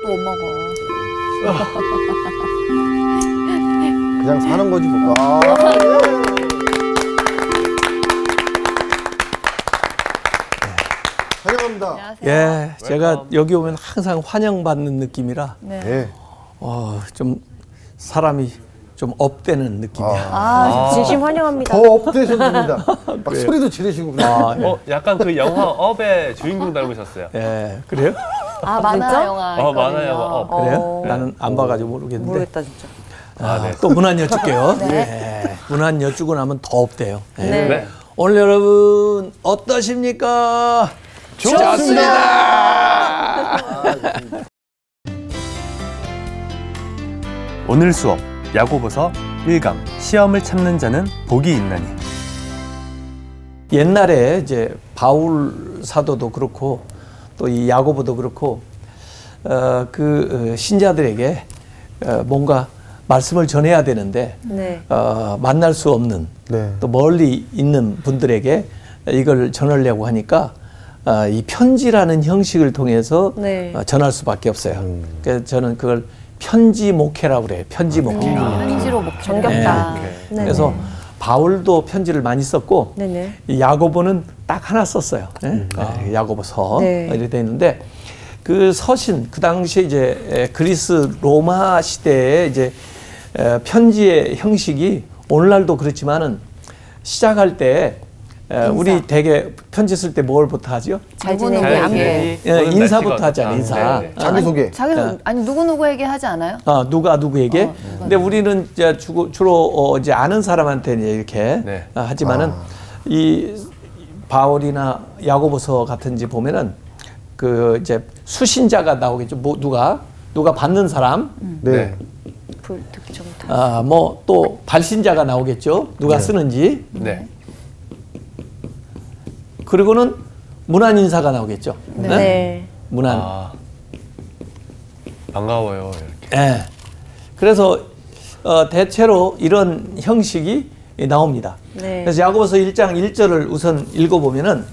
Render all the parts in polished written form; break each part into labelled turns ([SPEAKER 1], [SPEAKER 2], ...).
[SPEAKER 1] 못 먹어.
[SPEAKER 2] 그냥 사는 거지 뭐. 환영합니다.
[SPEAKER 1] 안녕하세요.
[SPEAKER 3] 예, 제가 여기 오면 항상 환영받는 느낌이라
[SPEAKER 1] 네.
[SPEAKER 3] 좀 사람이 좀 업되는 느낌이야.
[SPEAKER 1] 진심 환영합니다.
[SPEAKER 2] 더 업되셨습니다. 막 소리도 지르시고 그래요.
[SPEAKER 4] 약간 그 영화 업의 주인공 닮으셨어요.
[SPEAKER 3] 예, 그래요?
[SPEAKER 1] 만화 영화.
[SPEAKER 4] 만화 영화 업.
[SPEAKER 3] 그래요? 나는 안 봐가지고 모르겠는데.
[SPEAKER 1] 모르겠다 진짜.
[SPEAKER 4] 네.
[SPEAKER 3] 또 문안 여쭐게요. 네. 문안 여쭈고 나면 더 업돼요. 예.
[SPEAKER 1] 네.
[SPEAKER 4] 네.
[SPEAKER 3] 오늘 여러분 어떠십니까? 좋습니다.
[SPEAKER 4] 오늘 수업 야고보서 1강 시험을 참는 자는 복이 있나니.
[SPEAKER 3] 옛날에 이제 바울 사도도 그렇고 또 이 야고보도 그렇고 신자들에게 뭔가 말씀을 전해야 되는데
[SPEAKER 1] 네.
[SPEAKER 3] 만날 수 없는 또 멀리 있는 분들에게 이걸 전하려고 하니까 이 편지라는 형식을 통해서 전할 수밖에 없어요. 그래서 저는 그걸 편지 목회라고 그래요. 편지 목회.
[SPEAKER 1] 편지로 정겹다.
[SPEAKER 3] 네. 그래서 바울도 편지를 많이 썼고 이 야고보는 딱 하나 썼어요. 야고보서 이렇게 돼 있는데 그 서신 그 당시에 이제 그리스 로마 시대에 이제 편지의 형식이 오늘날도 그렇지만은 시작할 때 우리 대개 편지 쓸 때 뭘부터 하죠?
[SPEAKER 1] 잘 지내니
[SPEAKER 3] 인사부터 하잖아요. 인사.
[SPEAKER 2] 자기소개.
[SPEAKER 1] 아니 누구누구에게 하지 않아요?
[SPEAKER 3] 누가 누구에게. 근데 우리는 이제 주로 이제 아는 사람한테 이렇게 하지만은 이 바울이나 야고보서 같은지 보면은 그 이제 수신자가 나오겠죠. 뭐 누가 받는 사람. 뭐 또 발신자가 나오겠죠. 누가 쓰는지. 그리고는 문안 인사가 나오겠죠. 문안.
[SPEAKER 4] 반가워요. 이렇게.
[SPEAKER 3] 네. 그래서 대체로 이런 형식이 나옵니다. 그래서 야고보서 1장 1절을 우선 읽어보면은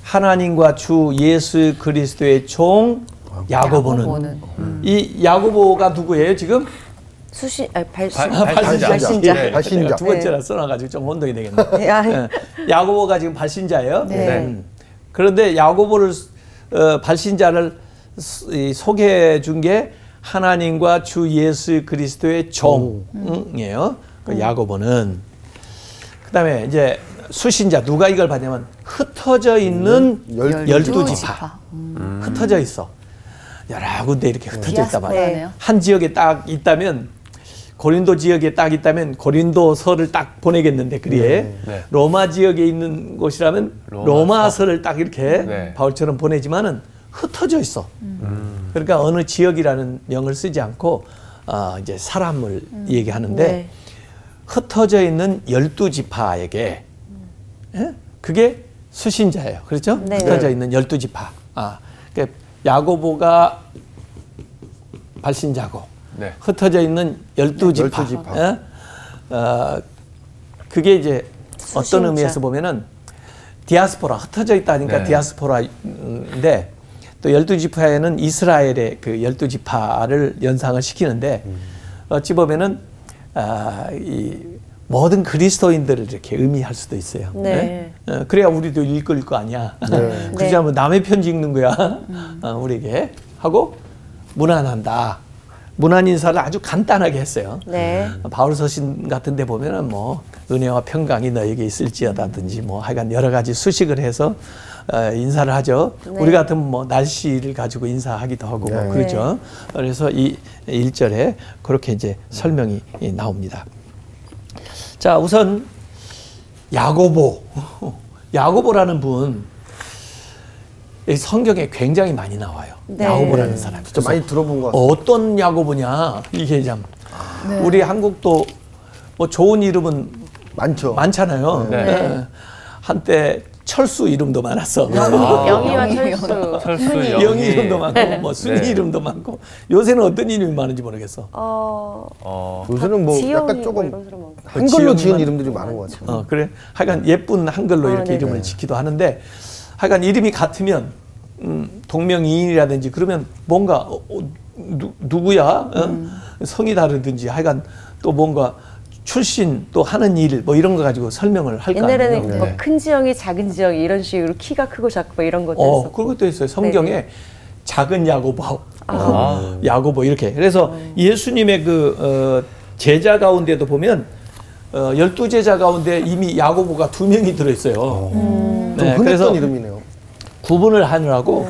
[SPEAKER 3] 하나님과 주 예수 그리스도의 종 야고보는 이 야고보가 누구예요 지금? 발신자.
[SPEAKER 2] 발신자.
[SPEAKER 3] 두 번째라 써놔가지고 좀 혼동이 되겠네. 야고보가 지금 발신자예요. 그런데 야고보를 발신자를 소개해 준 게 하나님과 주 예수 그리스도의 종이에요. 그 야고보는. 그다음에 이제 수신자 누가 이걸 받냐면 흩어져 있는 12지파. 흩어져 있어. 여러 군데 이렇게 흩어져 있단 말이에요. 한 지역에 딱 있다면 고린도 지역에 딱 있다면 고린도서를 딱 보내겠는데 그리에 로마 지역에 있는 곳이라면 로마서를 딱 이렇게 바울처럼 보내지만은 흩어져 있어. 그러니까 어느 지역이라는 명을 쓰지 않고 이제 사람을 얘기하는데 흩어져 있는 12지파에게 그게 수신자예요. 그렇죠? 흩어져 있는 12지파. 그러니까 야고보가 발신자고 흩어져 있는 12지파. 그게 이제 수신자. 어떤 의미에서 보면은 디아스포라, 흩어져 있다니까 디아스포라인데 또 12지파에는 이스라엘의 그 12지파를 연상을 시키는데 어찌 보면은 이 모든 그리스도인들을 이렇게 의미할 수도 있어요. 그래야 우리도 읽을 거 아니야. 그렇지 않으면 남의 편지 읽는 거야. 우리에게 하고 문안한다. 문안 인사를 아주 간단하게 했어요. 바울 서신 같은 데 보면은 뭐 은혜와 평강이 너에게 있을지어다든지 뭐 하여간 여러 가지 수식을 해서 인사를 하죠. 우리 같으면 뭐 날씨를 가지고 인사하기도 하고 뭐 그러죠. 그래서 이 1절에 그렇게 이제 설명이 나옵니다. 자, 우선 야고보라는 분 성경에 굉장히 많이 나와요. 야고보라는 사람이.
[SPEAKER 2] 좀 많이 들어본 것 같아요.
[SPEAKER 3] 어떤 야고보냐 이게 참 우리 한국도 뭐 좋은 이름은 많잖아요. 한때 철수 이름도 많았어.
[SPEAKER 1] 영희와 철수.
[SPEAKER 3] 영희 이름도 많고 뭐 순희 이름도 많고 요새는 어떤 이름이 많은지 모르겠어.
[SPEAKER 2] 요새는 뭐 약간 조금 한글로 지은 이름들이 많은 것 같아요.
[SPEAKER 3] 그래. 하여간 예쁜 한글로 이렇게 이름을 짓기도 하는데 하여간 이름이 같으면 동명이인이라든지 그러면 뭔가 누구야? 성이 다르든지 하여간 또 뭔가 출신 또 하는 일 뭐 이런 거 가지고 설명을 할 거 아니에요.
[SPEAKER 5] 옛날에는 뭐 큰 지형이 작은 지형 이런 식으로 키가 크고 작고 뭐 이런 것도 있었고.
[SPEAKER 3] 그런 것도 있어요. 성경에
[SPEAKER 5] 네네.
[SPEAKER 3] 작은 야고보, 야고보 이렇게. 그래서 예수님의 그 제자 가운데도 보면 12제자 가운데 이미 야고보가 2명이 들어있어요.
[SPEAKER 2] 좀
[SPEAKER 3] 네,
[SPEAKER 2] 흔했던
[SPEAKER 3] 그래서
[SPEAKER 2] 이름이네요.
[SPEAKER 3] 구분을 하느라고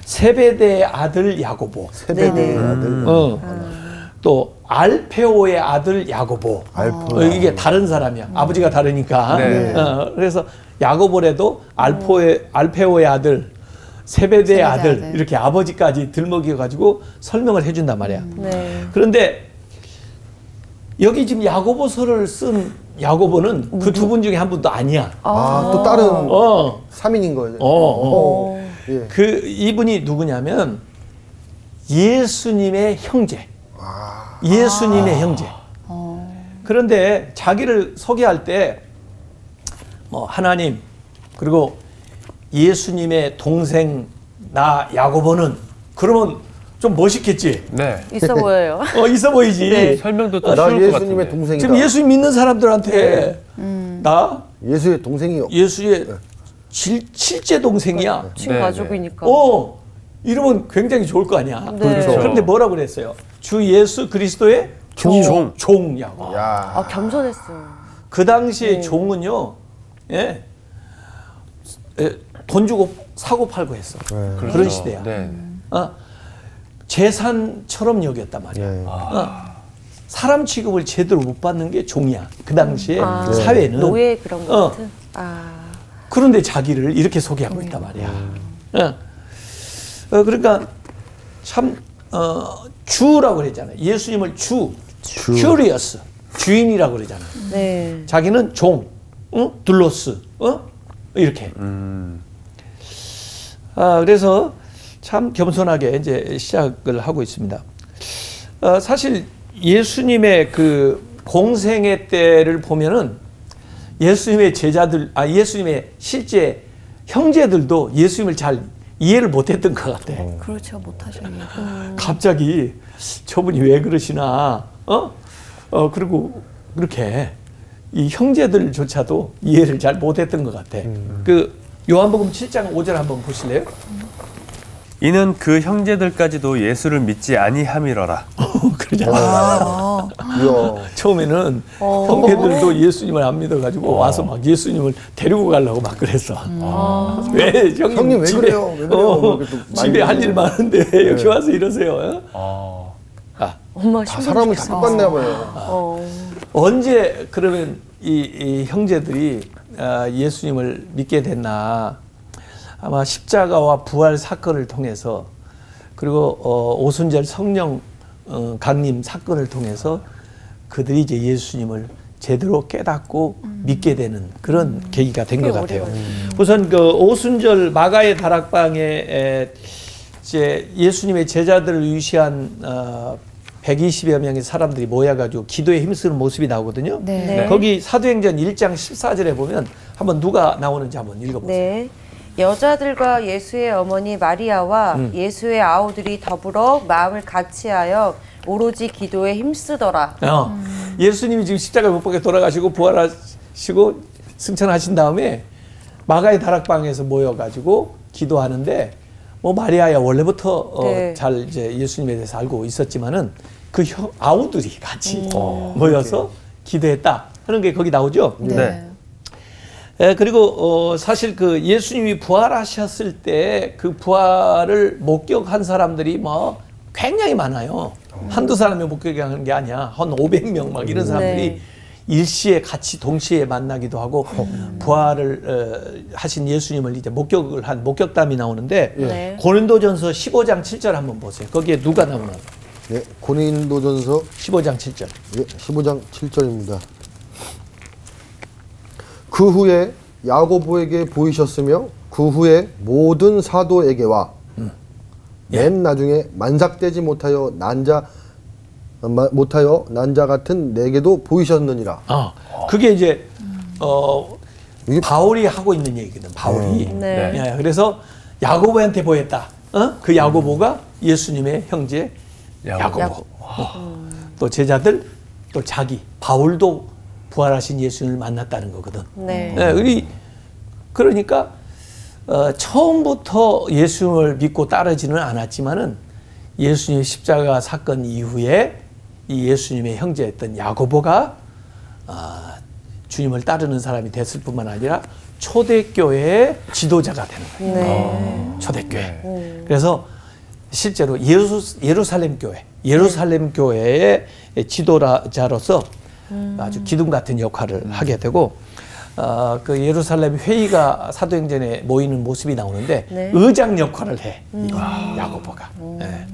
[SPEAKER 3] 세베대의 아들 야고보,
[SPEAKER 2] 세베대의 아들.
[SPEAKER 3] 또 알페오의 아들 야고보. 이게 다른 사람이야. 아버지가 다르니까.
[SPEAKER 4] 네.
[SPEAKER 3] 그래서 야고보래도 알페오의 아들, 세베대의 아들 이렇게 아버지까지 들먹여 가지고 설명을 해준단 말이야.
[SPEAKER 5] 네.
[SPEAKER 3] 그런데 여기 지금 야고보서를 쓴 야고보는 그 두 분 중에 한 분도 아니야.
[SPEAKER 2] 또 다른 3인인 거예요. 예.
[SPEAKER 3] 그 이분이 누구냐면 예수님의 형제. 예수님의 형제. 그런데 자기를 소개할 때 뭐 하나님 그리고 예수님의 동생 나 야고보는 그러면 좀 멋있겠지.
[SPEAKER 4] 네.
[SPEAKER 5] 있어 보여요.
[SPEAKER 3] 있어 보이지.
[SPEAKER 5] 네.
[SPEAKER 4] 설명도 좀
[SPEAKER 2] 나
[SPEAKER 4] 쉬울 것
[SPEAKER 2] 예수님의
[SPEAKER 4] 같은데.
[SPEAKER 2] 동생이다.
[SPEAKER 3] 지금 예수 믿는 사람들한테 나
[SPEAKER 2] 예수의 동생이요.
[SPEAKER 3] 예수의 실제 동생이야.
[SPEAKER 5] 친가족이니까.
[SPEAKER 3] 이러면 굉장히 좋을 거 아니야.
[SPEAKER 5] 네.
[SPEAKER 2] 그렇죠.
[SPEAKER 3] 그런데 뭐라고 그랬어요? 주 예수 그리스도의 종이라고.
[SPEAKER 2] 야.
[SPEAKER 5] 겸손했어요.
[SPEAKER 3] 그 당시에 종은요, 돈 주고 사고 팔고 했어.
[SPEAKER 2] 그렇죠.
[SPEAKER 3] 그런 시대야.
[SPEAKER 4] 네.
[SPEAKER 3] 재산처럼 여겼단 말이야.
[SPEAKER 2] 예.
[SPEAKER 3] 사람 취급을 제대로 못 받는 게 종이야. 그 당시에 사회는.
[SPEAKER 5] 노예 그런 거 같은.
[SPEAKER 3] 그런데 자기를 이렇게 소개하고 있단 말이야. 그러니까 참 주라고 그랬잖아요. 예수님을 curious, 주인이라고 그러잖아.
[SPEAKER 5] 네.
[SPEAKER 3] 자기는 종, 둘로스, 이렇게. 그래서 참 겸손하게 이제 시작을 하고 있습니다. 사실 예수님의 그 공생애 때를 보면은 예수님의 제자들, 예수님의 실제 형제들도 예수님을 잘 이해를 못했던 것 같아.
[SPEAKER 1] 그렇죠, 못하셨네요.
[SPEAKER 3] 갑자기 저분이 왜 그러시나, 그리고 그렇게 이 형제들조차도 이해를 잘 못했던 것 같아. 그 요한복음 7장 5절 한번 보실래요?
[SPEAKER 4] 이는 그 형제들까지도 예수를 믿지 아니함이러라.
[SPEAKER 3] 그러잖아. 처음에는 형제들도 예수님을 안 믿어가지고 와서 막 예수님을 데리고 가려고 막 그랬어. 왜
[SPEAKER 2] 형님 왜 그래요? 왜 그래요?
[SPEAKER 3] 집에 할 일 많은데 여기 와서 이러세요.
[SPEAKER 5] 엄마
[SPEAKER 2] 다 사람을 다 똑같나 봐요.
[SPEAKER 3] 언제 그러면 이 형제들이 예수님을 믿게 됐나? 아마 십자가와 부활 사건을 통해서 그리고 오순절 성령 강림 사건을 통해서 그들이 이제 예수님을 제대로 깨닫고 믿게 되는 그런 계기가 된 것 같아요. 우선 그 오순절 마가의 다락방에 이제 예수님의 제자들을 위시한 120여 명의 사람들이 모여가지고 기도에 힘쓰는 모습이 나오거든요.
[SPEAKER 1] 네.
[SPEAKER 3] 거기 사도행전 1장 14절에 보면 한번 누가 나오는지 한번 읽어보세요.
[SPEAKER 5] 네. 여자들과 예수의 어머니 마리아와 예수의 아우들이 더불어 마음을 같이하여 오로지 기도에 힘쓰더라.
[SPEAKER 3] 예수님이 지금 십자가에 못 박혀 돌아가시고 부활하시고 승천하신 다음에 마가의 다락방에서 모여가지고 기도하는데 뭐 마리아야 원래부터 잘 이제 예수님에 대해서 알고 있었지만은 그 아우들이 같이 모여서 기도했다 하는 게 거기 나오죠.
[SPEAKER 4] 네.
[SPEAKER 3] 그리고 사실 그 예수님이 부활하셨을 때 그 부활을 목격한 사람들이 뭐 굉장히 많아요. 한두 사람이 목격한 게 아니야. 한 500명 막 이런 사람들이 일시에 같이 동시에 만나기도 하고 부활을 하신 예수님을 이제 목격을 한 목격담이 나오는데 고린도전서 15장 7절 한번 보세요. 거기에 누가 나오나요?
[SPEAKER 2] 네, 고린도전서
[SPEAKER 3] 15장 7절.
[SPEAKER 2] 예, 15장 7절입니다. 그 후에 야고보에게 보이셨으며 그 후에 모든 사도에게와 맨 나중에 만삭되지 못하여 난 자 같은 내게도 보이셨느니라.
[SPEAKER 3] 그게 이제 바울이 하고 있는 얘기거든. 바울이.
[SPEAKER 5] 네.
[SPEAKER 3] 그래서 야고보한테 보였다. 그 야고보가 예수님의 형제 야고보. 또 제자들, 또 자기 바울도 부활하신 예수님을 만났다는 거거든.
[SPEAKER 5] 네.
[SPEAKER 3] 그러니까 처음부터 예수님을 믿고 따르지는 않았지만은 예수님의 십자가 사건 이후에 이 예수님의 형제였던 야고보가 주님을 따르는 사람이 됐을 뿐만 아니라 초대교회의 지도자가 되는 거예요.
[SPEAKER 5] 네.
[SPEAKER 3] 초대교회. 그래서 실제로 예루살렘 교회의 지도자로서 아주 기둥 같은 역할을 하게 되고, 그 예루살렘 회의가 사도행전에 모이는 모습이 나오는데
[SPEAKER 5] 네.
[SPEAKER 3] 의장 역할을 해. 야고보가. 예.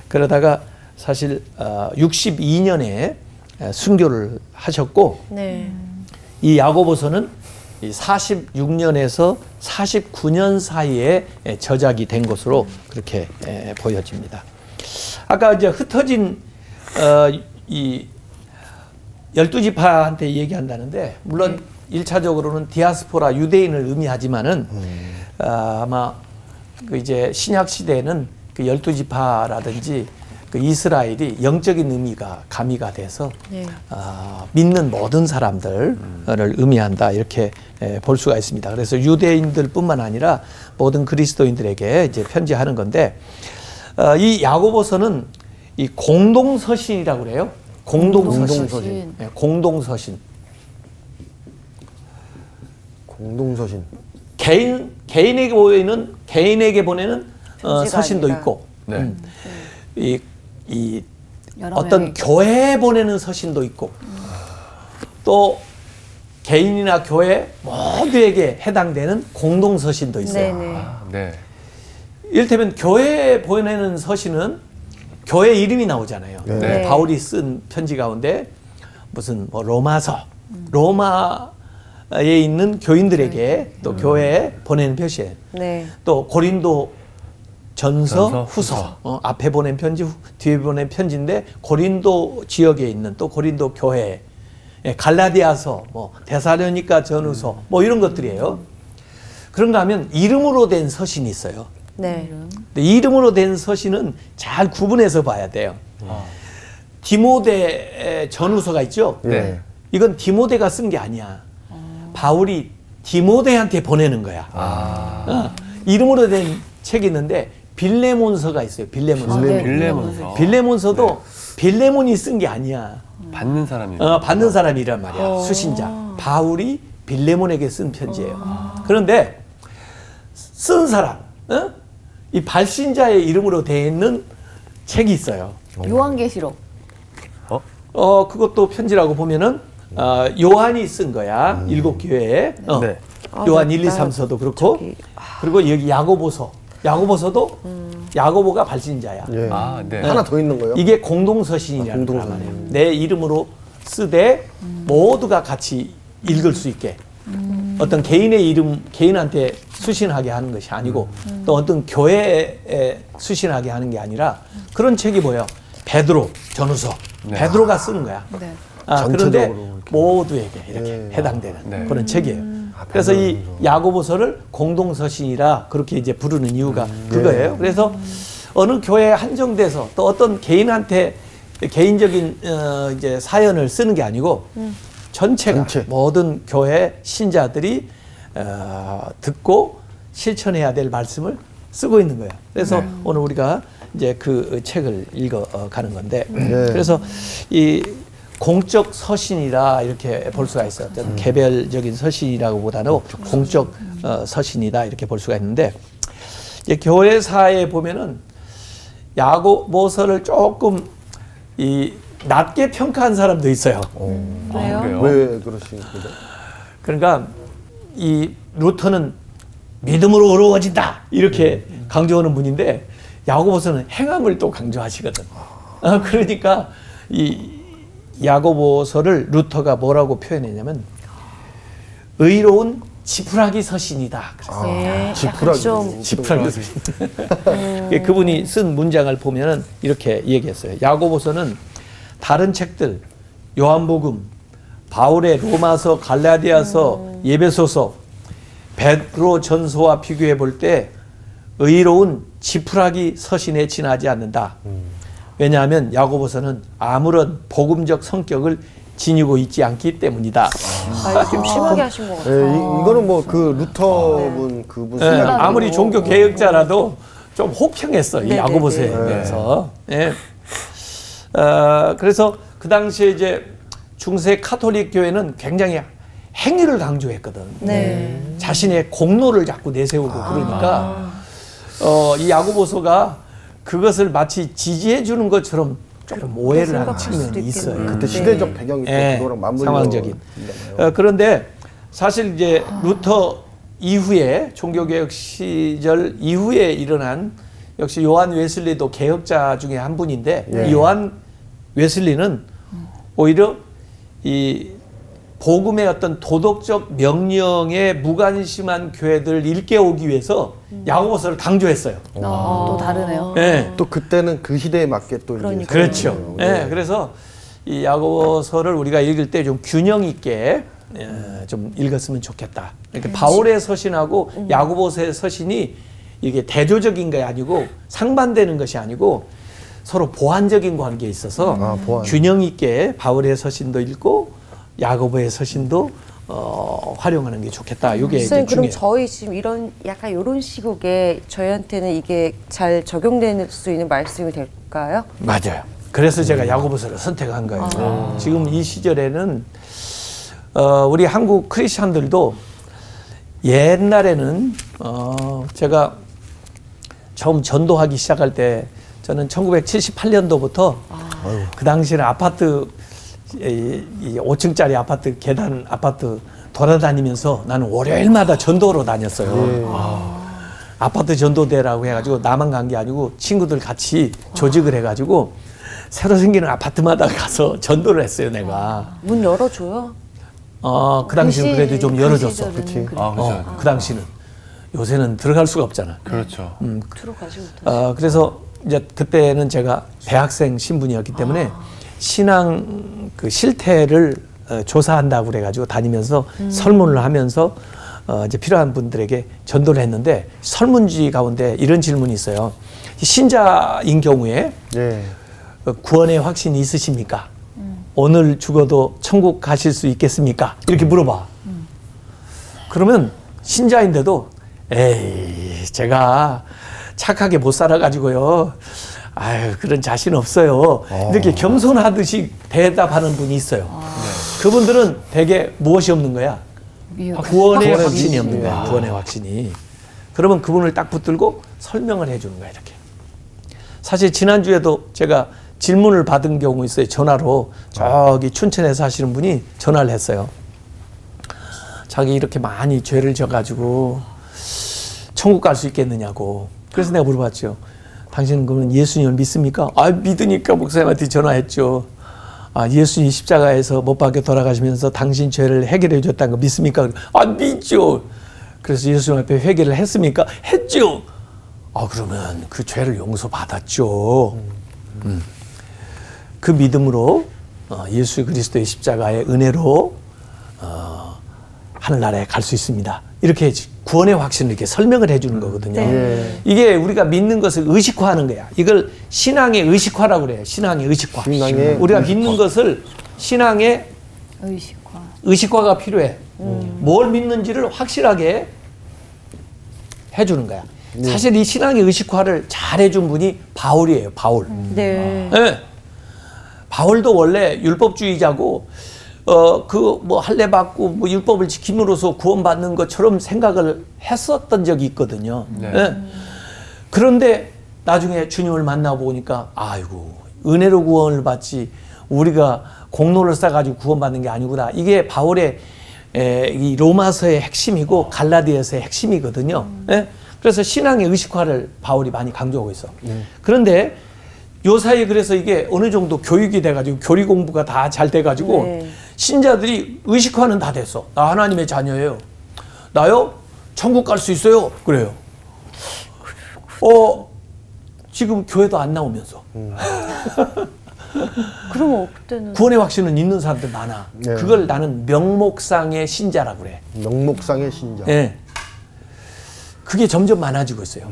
[SPEAKER 3] 그러다가 사실 62년에 순교를 하셨고,
[SPEAKER 5] 네.
[SPEAKER 3] 이 야고보서는 46년에서 49년 사이에 저작이 된 것으로 그렇게 보여집니다. 아까 이제 흩어진 이 12지파한테 얘기한다는데, 물론 1차적으로는 디아스포라 유대인을 의미하지만은 아마 그 이제 신약 시대에는 그 12지파라든지 그 이스라엘이 영적인 의미가 가미가 돼서
[SPEAKER 5] 네.
[SPEAKER 3] 믿는 모든 사람들을 의미한다, 이렇게 볼 수가 있습니다. 그래서 유대인들뿐만 아니라 모든 그리스도인들에게 이제 편지하는 건데, 이 야고보서는 이 공동서신이라고 그래요. 공동서신. 네, 공동서신. 개인에게 보내는 서신도
[SPEAKER 5] 아니라.
[SPEAKER 3] 있고,
[SPEAKER 4] 네.
[SPEAKER 3] 이 어떤 교회에 보내는 서신도 있고, 또 개인이나 교회 모두에게 해당되는 공동서신도 있어요.
[SPEAKER 5] 네네.
[SPEAKER 4] 네.
[SPEAKER 3] 이를테면 교회에 보내는 서신은 교회 이름이 나오잖아요.
[SPEAKER 2] 네.
[SPEAKER 3] 바울이 쓴 편지 가운데 무슨 뭐 로마서, 로마에 있는 교인들에게 또 교회에 보내는 편지예요.
[SPEAKER 5] 네.
[SPEAKER 3] 또 고린도 전서,
[SPEAKER 4] 후서.
[SPEAKER 3] 후서. 앞에 보낸 편지, 뒤에 보낸 편지인데 고린도 지역에 있는 또 고린도 교회, 갈라디아서, 뭐 데살로니가 전후서, 뭐 이런 것들이에요. 그런가 하면 이름으로 된 서신이 있어요.
[SPEAKER 5] 네.
[SPEAKER 3] 근데 이름으로 된 서신은 잘 구분해서 봐야 돼요. 디모데 전후서가 있죠.
[SPEAKER 4] 네.
[SPEAKER 3] 이건 디모데가 쓴 게 아니야. 바울이 디모데한테 보내는 거야. 이름으로 된 책이 있는데 빌레몬서가 있어요. 빌레몬서.
[SPEAKER 4] 빌레몬서.
[SPEAKER 3] 빌레몬서도 빌레몬이 쓴 게 아니야.
[SPEAKER 4] 받는 사람이.
[SPEAKER 3] 받는 사람이란 말이야. 수신자. 바울이 빌레몬에게 쓴 편지예요. 그런데 쓴 사람, 이 발신자의 이름으로 되어 있는 책이 있어요.
[SPEAKER 1] 요한계시록.
[SPEAKER 3] 그것도 편지라고 보면은 요한이 쓴 거야. 7교회에.
[SPEAKER 4] 네.
[SPEAKER 3] 요한 1, 2, 3서도 그렇고, 그리고 여기 야고보서도 야고보가 발신자야.
[SPEAKER 2] 예.
[SPEAKER 4] 네.
[SPEAKER 2] 하나 더 있는 거요?
[SPEAKER 3] 이게 공동서신이라는 거란 말이에요. 내 이름으로 쓰되 모두가 같이 읽을 수 있게. 어떤 개인의 이름, 개인한테 수신하게 하는 것이 아니고, 또 어떤 교회에 수신하게 하는 게 아니라, 그런 책이 뭐예요? 베드로 전후서.
[SPEAKER 4] 네.
[SPEAKER 3] 베드로가 쓰는 거야.
[SPEAKER 1] 네.
[SPEAKER 3] 그런데
[SPEAKER 2] 전체적으로 이렇게.
[SPEAKER 3] 모두에게 이렇게
[SPEAKER 2] 네.
[SPEAKER 3] 해당되는
[SPEAKER 4] 네.
[SPEAKER 3] 그런 책이에요. 그래서 이 야고보서를 공동서신이라 그렇게 이제 부르는 이유가 그거예요. 그래서 어느 교회에 한정돼서 또 어떤 개인한테 개인적인 이제 사연을 쓰는 게 아니고 전체. 모든 교회 신자들이 듣고 실천해야 될 말씀을 쓰고 있는 거예요. 그래서 오늘 우리가 이제 그 책을 읽어가는 건데, 그래서 이 공적 서신이라 이렇게 볼 수가 있어요. 어떤 개별적인 서신이라고보다는 공적 서신이다 이렇게 볼 수가 있는데, 이제 교회사에 보면은 야고보서를 조금 낮게 평가한 사람도 있어요.
[SPEAKER 5] 그래요?
[SPEAKER 2] 왜 그러신 거죠?
[SPEAKER 3] 그러니까 이 루터는 믿음으로 어려워진다 이렇게 강조하는 분인데, 야고보서는 행함을 또 강조하시거든. 그러니까 이 야고보서를 루터가 뭐라고 표현했냐면 의로운 지푸라기 서신이다.
[SPEAKER 5] 네.
[SPEAKER 2] 지푸라기.
[SPEAKER 3] 지푸라기 서신. 그분이 쓴 문장을 보면은 이렇게 얘기했어요. 야고보서는 다른 책들, 요한복음, 바울의 로마서, 갈라디아서, 예배소서, 베드로 전서와 비교해 볼 때 의로운 지푸라기 서신에 지나지 않는다. 왜냐하면 야고보서는 아무런 복음적 성격을 지니고 있지 않기 때문이다.
[SPEAKER 5] 좀 심하게 하신 것 같아요.
[SPEAKER 2] 이거는 뭐 그 루터분 그분 생각이
[SPEAKER 3] 아무리 종교 개혁자라도 좀 혹평했어. 이 야고보서에 대해서. 그래서 그 당시에 이제 중세 카톨릭 교회는 굉장히 행위를 강조했거든. 자신의 공로를 자꾸 내세우고 그러니까 이 야고보서가 그것을 마치 지지해 주는 것처럼 조금 오해를 하는 측면이 있어요.
[SPEAKER 2] 그때 시대적 배경이 또 그거랑 맞물려
[SPEAKER 3] 상황적인. 그런데 사실 이제 루터 이후에 종교개혁 시절 이후에 일어난 역시 요한 웨슬리도 개혁자 중에 한 분인데 이 요한 웨슬리는 오히려 이 복음의 어떤 도덕적 명령에 무관심한 교회들을 일깨우기 위해서 야고보서를 강조했어요.
[SPEAKER 1] 또 다르네요.
[SPEAKER 2] 또 그때는 그 시대에 맞게 또 이제
[SPEAKER 3] 그렇죠. 그래서 이 야고보서를 우리가 읽을 때 좀 균형 있게 좀 읽었으면 좋겠다. 이렇게 바울의 서신하고 야고보서의 서신이 이게 대조적인 게 아니고 상반되는 것이 아니고 서로 보완적인 관계에 있어서 균형 있게 바울의 서신도 읽고 야고보의 서신도 활용하는 게 좋겠다. 이게
[SPEAKER 5] 선생님, 그럼 저희 지금 이런 약간 이런 시국에 저희한테는 이게 잘 적용될 수 있는 말씀이 될까요?
[SPEAKER 3] 맞아요. 그래서 제가 야고보서를 선택한 거예요. 지금 이 시절에는 우리 한국 크리스천들도 옛날에는 제가 처음 전도하기 시작할 때 저는 1978년도부터 그 당시에는 아파트 5층짜리 아파트 계단 아파트 돌아다니면서 나는 월요일마다 전도로 다녔어요. 아파트 전도대라고 해가지고 나만 간 게 아니고 친구들 같이 조직을 해가지고 새로 생기는 아파트마다 가서 전도를 했어요. 내가
[SPEAKER 5] 문 열어줘요?
[SPEAKER 3] 그 당시는 그래도 좀 열어줬어.
[SPEAKER 2] 그렇지.
[SPEAKER 3] 그 당시는. 요새는 들어갈 수가 없잖아.
[SPEAKER 4] 그렇죠.
[SPEAKER 5] 들어가지 못하죠.
[SPEAKER 3] 그래서 이제 그때는 제가 대학생 신분이었기 때문에 신앙 그 실태를 조사한다고 그래가지고 다니면서 설문을 하면서 이제 필요한 분들에게 전도를 했는데 설문지 가운데 이런 질문이 있어요. 신자인 경우에 구원의 확신이 있으십니까? 오늘 죽어도 천국 가실 수 있겠습니까? 이렇게 물어봐. 그러면 신자인데도 에이 제가 착하게 못 살아가지고요. 아유 그런 자신 없어요. 이렇게 겸손하듯이 대답하는 분이 있어요. 그분들은 대개 무엇이 없는 거야? 구원의 확신이 없는 거야. 구원의 확신이. 그러면 그분을 딱 붙들고 설명을 해주는 거야. 이렇게. 사실 지난주에도 제가 질문을 받은 경우 있어요. 전화로. 저기 춘천에 사시는 분이 전화를 했어요. 자기 이렇게 많이 죄를 져가지고 천국 갈 수 있겠느냐고. 그래서 내가 물어봤죠. 당신은 그러면 예수님을 믿습니까? 아, 믿으니까 목사님한테 전화했죠. 아, 예수님 십자가에서 못 박혀 돌아가시면서 당신 죄를 해결해 줬다는 거 믿습니까? 아, 믿죠. 그래서 예수님 앞에 회개를 했습니까? 했죠. 아, 그러면 그 죄를 용서받았죠. 그 믿음으로 예수 그리스도의 십자가의 은혜로 하늘나라에 갈 수 있습니다. 이렇게 구원의 확신을 이렇게 설명을 해주는 거거든요. 이게 우리가 믿는 것을 의식화하는 거야. 이걸 신앙의 의식화라고 그래요. 신앙의 의식화. 우리가 믿는 것을 신앙의 의식화가 필요해. 뭘 믿는지를 확실하게 해주는 거야. 사실 이 신앙의 의식화를 잘 해준 분이 바울이에요. 바울. 네. 바울도 원래 율법주의자고 그 뭐 할례 받고 뭐 율법을 지킴으로써 구원받는 것처럼 생각을 했었던 적이 있거든요. 그런데 나중에 주님을 만나보니까 아이고 은혜로 구원을 받지 우리가 공로를 쌓아가지고 구원받는 게 아니구나. 이게 바울의 이 로마서의 핵심이고 갈라디아서의 핵심이거든요. 그래서 신앙의 의식화를 바울이 많이 강조하고 있어. 그런데 요 사이에 그래서 이게 어느 정도 교육이 돼가지고 교리 공부가 다 잘 돼가지고 신자들이 의식화는 다 됐어. 나 하나님의 자녀예요. 나요? 천국 갈 수 있어요. 그래요. 지금 교회도 안 나오면서.
[SPEAKER 5] 그러면 그때는
[SPEAKER 3] 구원의 확신은 있는 사람들 많아. 그걸 나는 명목상의 신자라고 그래.
[SPEAKER 2] 명목상의 신자.
[SPEAKER 3] 네. 그게 점점 많아지고 있어요.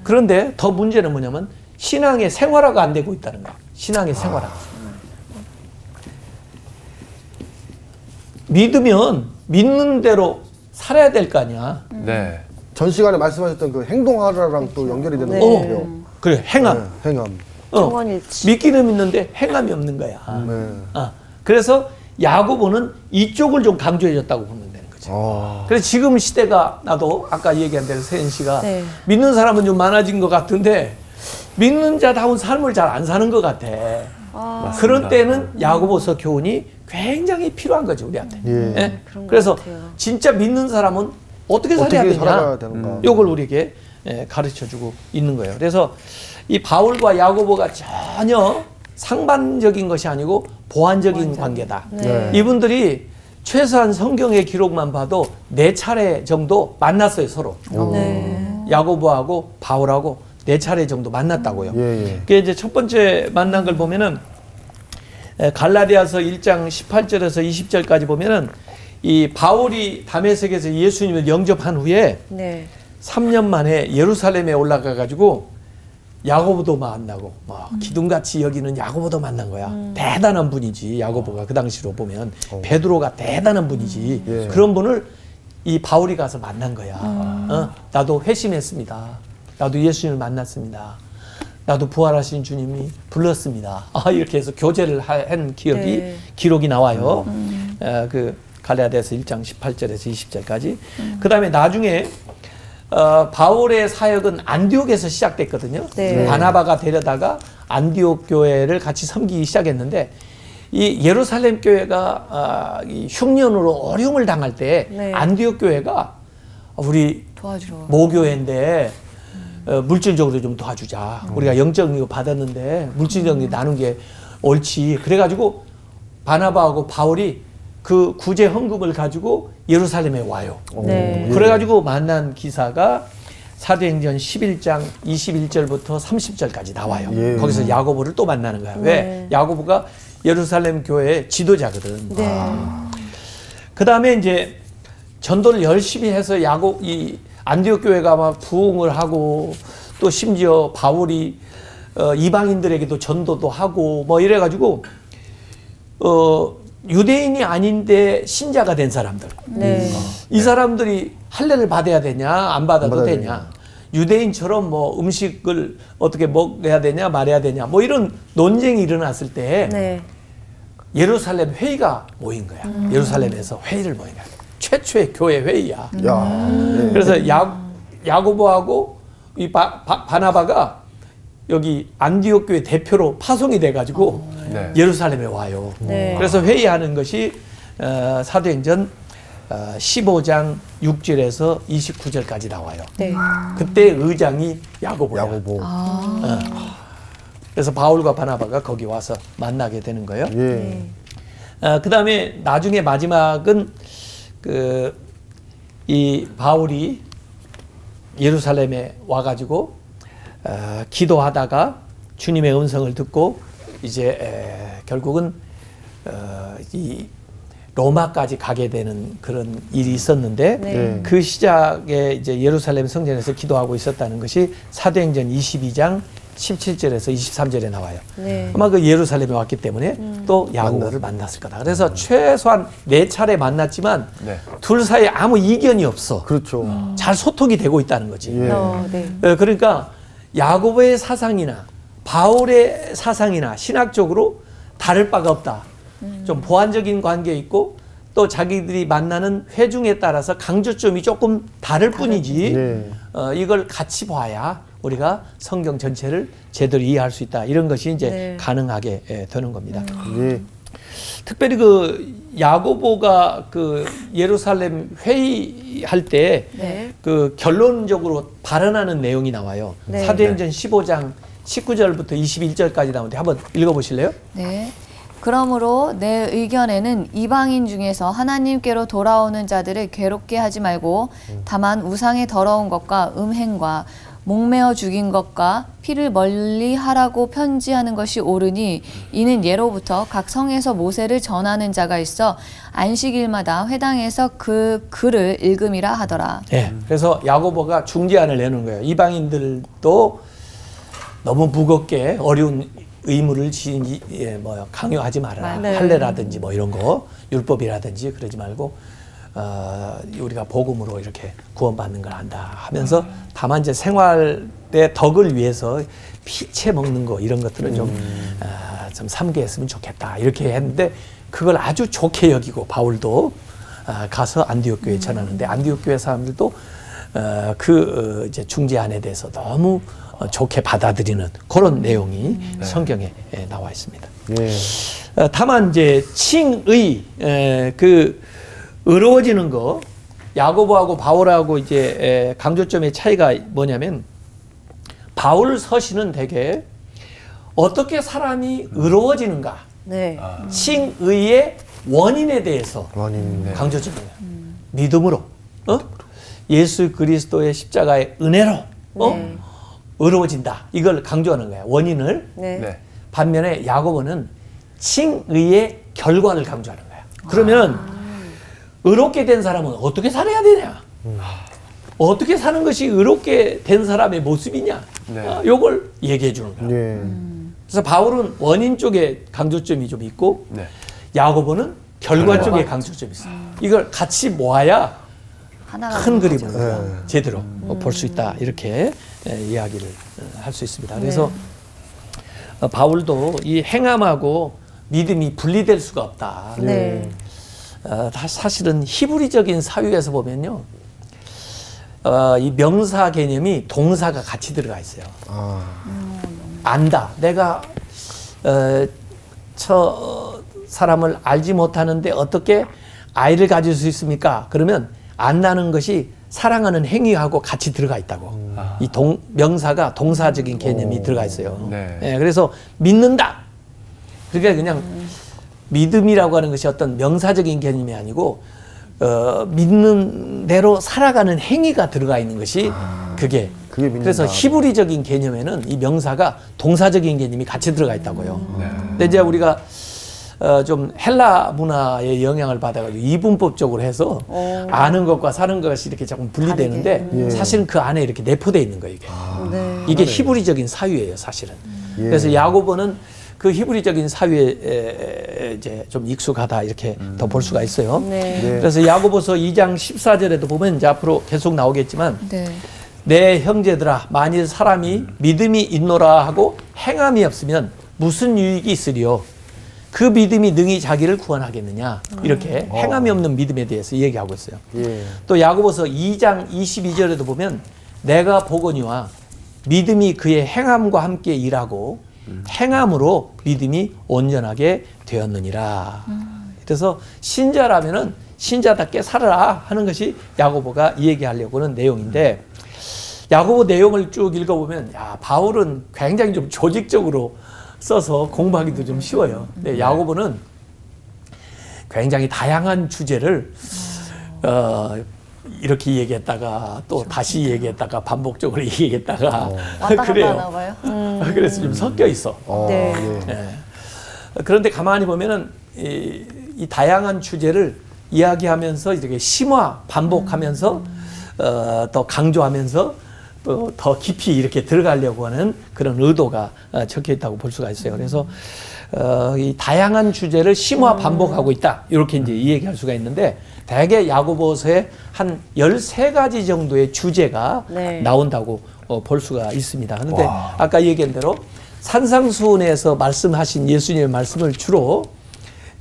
[SPEAKER 3] 그런데 더 문제는 뭐냐면 신앙의 생활화가 안 되고 있다는 거야. 신앙의 생활화. 믿으면 믿는 대로 살아야 될 거 아니야.
[SPEAKER 4] 네.
[SPEAKER 2] 전 시간에 말씀하셨던 그 행동하라랑 또 연결이 되는 것 같아요.
[SPEAKER 3] 그래, 행함.
[SPEAKER 2] 네, 행함.
[SPEAKER 5] 청원일치.
[SPEAKER 3] 믿기는 믿는데 행함이 없는 거야.
[SPEAKER 2] 네.
[SPEAKER 3] 그래서 야고보는 이쪽을 좀 강조해줬다고 보면 되는 거죠. 그래서 지금 시대가 나도 아까 얘기한 대로 세연 씨가
[SPEAKER 5] 네.
[SPEAKER 3] 믿는 사람은 좀 많아진 것 같은데 믿는 자다운 삶을 잘 안 사는 것 같아. 그런 때는 야고보서 교훈이 굉장히 필요한 거죠, 우리한테.
[SPEAKER 2] 예.
[SPEAKER 3] 예?
[SPEAKER 5] 그런 것
[SPEAKER 3] 그래서
[SPEAKER 5] 같아요.
[SPEAKER 3] 진짜 믿는 사람은 어떻게 살아야
[SPEAKER 2] 어떻게 살아야
[SPEAKER 3] 되냐,
[SPEAKER 2] 되는가.
[SPEAKER 3] 요걸 우리에게 가르쳐주고 있는 거예요. 그래서 이 바울과 야고보가 전혀 상반적인 것이 아니고 보완적인 관계다.
[SPEAKER 2] 네.
[SPEAKER 3] 이분들이 최소한 성경의 기록만 봐도 4차례 정도 만났어요, 서로. 야고보하고 바울하고 4차례 정도 만났다고요.
[SPEAKER 2] 예.
[SPEAKER 3] 그게 이제 첫 번째 만난 걸 보면은 갈라디아서 1장 18절에서 20절까지 보면은 이 바울이 다메섹에서 예수님을 영접한 후에
[SPEAKER 5] 네.
[SPEAKER 3] 3년 만에 예루살렘에 올라가 가지고 야고보도 만나고 막 기둥같이 여기는 야고보도 만난 거야. 대단한 분이지, 야고보가 그 당시로 보면 베드로가 대단한 분이지.
[SPEAKER 2] 예.
[SPEAKER 3] 그런 분을 이 바울이 가서 만난 거야. 나도 회심했습니다. 나도 예수님을 만났습니다. 나도 부활하신 주님이 불렀습니다. 이렇게 해서 교제를 한 기록이 나와요. 그 갈라디아서 1장 18절에서 20절까지. 그 다음에 나중에 바울의 사역은 안디옥에서 시작됐거든요.
[SPEAKER 5] 네.
[SPEAKER 3] 바나바가 데려다가 안디옥 교회를 같이 섬기기 시작했는데 이 예루살렘 교회가 이 흉년으로 어려움을 당할 때
[SPEAKER 5] 네.
[SPEAKER 3] 안디옥 교회가 우리
[SPEAKER 1] 도와주러.
[SPEAKER 3] 모교회인데 물질적으로 좀 도와주자. 우리가 영적인 거 받았는데 물질적인 거 나눈 게 옳지. 그래가지고 바나바하고 바울이 그 구제 헌금을 가지고 예루살렘에 와요.
[SPEAKER 5] 네.
[SPEAKER 3] 그래가지고 만난 기사가 사도행전 11장 21절부터 30절까지 나와요.
[SPEAKER 2] 예.
[SPEAKER 3] 거기서 야고보를 또 만나는 거야. 왜? 야고보가 예루살렘 교회의 지도자거든.
[SPEAKER 5] 네.
[SPEAKER 3] 그 다음에 이제 전도를 열심히 해서 이 안디옥 교회가 막 부흥을 하고 또 심지어 바울이 이방인들에게도 전도도 하고 뭐 이래가지고 유대인이 아닌데 신자가 된 사람들.
[SPEAKER 5] 네.
[SPEAKER 3] 이 사람들이 할례를 받아야 되냐 안 받아도 되냐. 유대인처럼 뭐 음식을 어떻게 먹어야 되냐 말해야 되냐 뭐 이런 논쟁이 일어났을 때
[SPEAKER 5] 네.
[SPEAKER 3] 예루살렘 회의가 모인 거야. 예루살렘에서 회의를 모인 거야. 최초의 교회 회의야.
[SPEAKER 2] 야. 네.
[SPEAKER 3] 그래서 야고보하고 이 바나바가 여기 안디옥 교회 대표로 파송이 돼가지고
[SPEAKER 4] 네.
[SPEAKER 3] 예루살렘에 와요.
[SPEAKER 5] 네.
[SPEAKER 3] 그래서 회의하는 것이 사도행전 15장 6절에서 29절까지 나와요.
[SPEAKER 5] 네.
[SPEAKER 3] 그때 의장이 야고보야.
[SPEAKER 2] 야고보.
[SPEAKER 3] 그래서 바울과 바나바가 거기 와서 만나게 되는 거예요.
[SPEAKER 2] 예.
[SPEAKER 3] 그 다음에 나중에 마지막은 이 바울이 예루살렘에 와가지고 기도하다가 주님의 음성을 듣고 이제 결국은 이 로마까지 가게 되는 그런 일이 있었는데
[SPEAKER 5] 네.
[SPEAKER 3] 그 시작에 이제 예루살렘 성전에서 기도하고 있었다는 것이 사도행전 22장 17절에서 23절에 나와요.
[SPEAKER 5] 네.
[SPEAKER 3] 아마 그 예루살렘에 왔기 때문에 또 야고보를 만났을 거다. 그래서 최소한 4차례 만났지만
[SPEAKER 4] 네.
[SPEAKER 3] 둘 사이에 아무 이견이 없어.
[SPEAKER 2] 그렇죠.
[SPEAKER 3] 잘 소통이 되고 있다는 거지.
[SPEAKER 2] 예.
[SPEAKER 5] 네.
[SPEAKER 3] 그러니까 야고보의 사상이나 바울의 사상이나 신학적으로 다를 바가 없다. 좀 보완적인 관계에 있고 또 자기들이 만나는 회중에 따라서 강조점이 조금 다를 뿐이지
[SPEAKER 2] 네.
[SPEAKER 3] 이걸 같이 봐야 우리가 성경 전체를 제대로 이해할 수 있다. 이런 것이 이제
[SPEAKER 5] 네.
[SPEAKER 3] 가능하게 되는 겁니다.
[SPEAKER 2] 예.
[SPEAKER 3] 특별히 그 야고보가 그 예루살렘 회의할 때
[SPEAKER 5] 네.
[SPEAKER 3] 그 결론적으로 발언하는 내용이 나와요.
[SPEAKER 5] 네.
[SPEAKER 3] 사도행전 15장 19절부터 21절까지 나오는데 한번 읽어보실래요?
[SPEAKER 1] 네. 그러므로 내 의견에는 이방인 중에서 하나님께로 돌아오는 자들을 괴롭게 하지 말고 다만 우상의 더러운 것과 음행과 목매어 죽인 것과 피를 멀리 하라고 편지하는 것이 옳으니 이는 예로부터 각 성에서 모세를 전하는 자가 있어 안식일마다 회당에서 그 글을 읽음이라 하더라.
[SPEAKER 3] 네, 그래서 야고보가 중재안을 내는 거예요. 이방인들도 너무 무겁게 어려운 의무를 강요하지 말아라.
[SPEAKER 5] 네.
[SPEAKER 3] 할례라든지 뭐 이런 거, 율법이라든지 그러지 말고 우리가 복음으로 이렇게 구원받는 걸 한다 하면서 다만 이제 생활의 덕을 위해서 피채 먹는 거 이런 것들은 좀 삼가했으면 좋겠다 이렇게 했는데 그걸 아주 좋게 여기고 바울도 가서 안디옥 교회에 전하는데 안디옥 교회 사람들도 이제 중재안에 대해서 너무 좋게 받아들이는 그런 내용이 성경에 나와 있습니다. 다만 이제 칭의 의로워지는 거 야고보하고 바울하고 이제 강조점의 차이가 뭐냐면 바울 서신은 되게 어떻게 사람이 의로워지는가
[SPEAKER 5] 네.
[SPEAKER 3] 칭의의 원인에 대해서 강조점이에요. 믿음으로 예수 그리스도의 십자가의 은혜로 의로워진다. 이걸 강조하는 거야. 원인을.
[SPEAKER 5] 네.
[SPEAKER 3] 반면에 야고보는 칭의의 결과를 강조하는 거야. 그러면 의롭게 된 사람은 어떻게 살아야 되냐? 어떻게 사는 것이 의롭게 된 사람의 모습이냐? 요걸 얘기해 주는 거야. 그래서 바울은 원인 쪽에 강조점이 좀 있고 야고보는 결과 쪽에 강조점이 있어. 이걸 같이 모아야 큰 그림을 제대로 볼 수 있다. 이렇게 이야기를 할 수 있습니다. 그래서 바울도 이 행함하고 믿음이 분리될 수가 없다. 사실은 히브리적인 사유에서 보면요, 이 명사 개념이 동사가 같이 들어가 있어요. 안다. 내가 저 사람을 알지 못하는데 어떻게 아이를 가질 수 있습니까? 그러면 안다는 것이 사랑하는 행위하고 같이 들어가 있다고. 이 명사가 동사적인 개념이 들어가 있어요. 그래서 믿는다. 그러니까 그냥 믿음이라고 하는 것이 어떤 명사적인 개념이 아니고 믿는 대로 살아가는 행위가 들어가 있는 것이 그게 그래서 히브리적인 개념에는 이 명사가 동사적인 개념이 같이 들어가 있다고요. 근데 이제 우리가 좀 헬라 문화의 영향을 받아가지고 이분법적으로 해서 아는 것과 사는 것이 이렇게 조금 분리되는데 사실은 그 안에 이렇게 내포되어 있는 거예요. 이게 히브리적인 사유예요, 사실은. 그래서 야고보는 그 히브리적인 사유에 이제 좀 익숙하다 이렇게 더 볼 수가 있어요. 그래서 야고보서 2장 14절에도 보면 이제 앞으로 계속 나오겠지만 내 형제들아 만일 사람이 믿음이 있노라 하고 행함이 없으면 무슨 유익이 있으리요? 그 믿음이 능히 자기를 구원하겠느냐? 이렇게 행함이 없는 믿음에 대해서 얘기하고 있어요. 또 야고보서 2장 22절에도 보면 내가 보거니와 믿음이 그의 행함과 함께 일하고 행함으로 믿음이 온전하게 되었느니라. 그래서 신자라면은 신자답게 살아라 하는 것이 야고보가 얘기하려고 하는 내용인데 야고보 내용을 쭉 읽어보면 바울은 굉장히 좀 조직적으로 써서 공부하기도 좀 쉬워요. 근데 야고보는 굉장히 다양한 주제를 이렇게 얘기했다가 또 다시 얘기했다가 반복적으로 얘기했다가 그래요. 그래서 좀 섞여 있어. 그런데 가만히 보면은 이 다양한 주제를 이야기하면서 이렇게 심화 반복하면서 더 강조하면서 또 더 깊이 이렇게 들어가려고 하는 그런 의도가 적혀 있다고 볼 수가 있어요. 그래서 이 다양한 주제를 심화 반복하고 있다. 이렇게 이제 얘기할 수가 있는데 대개 야고보서에 한 13가지 정도의 주제가 나온다고 볼 수가 있습니다. 그런데 아까 얘기한 대로 산상수훈에서 말씀하신 예수님의 말씀을 주로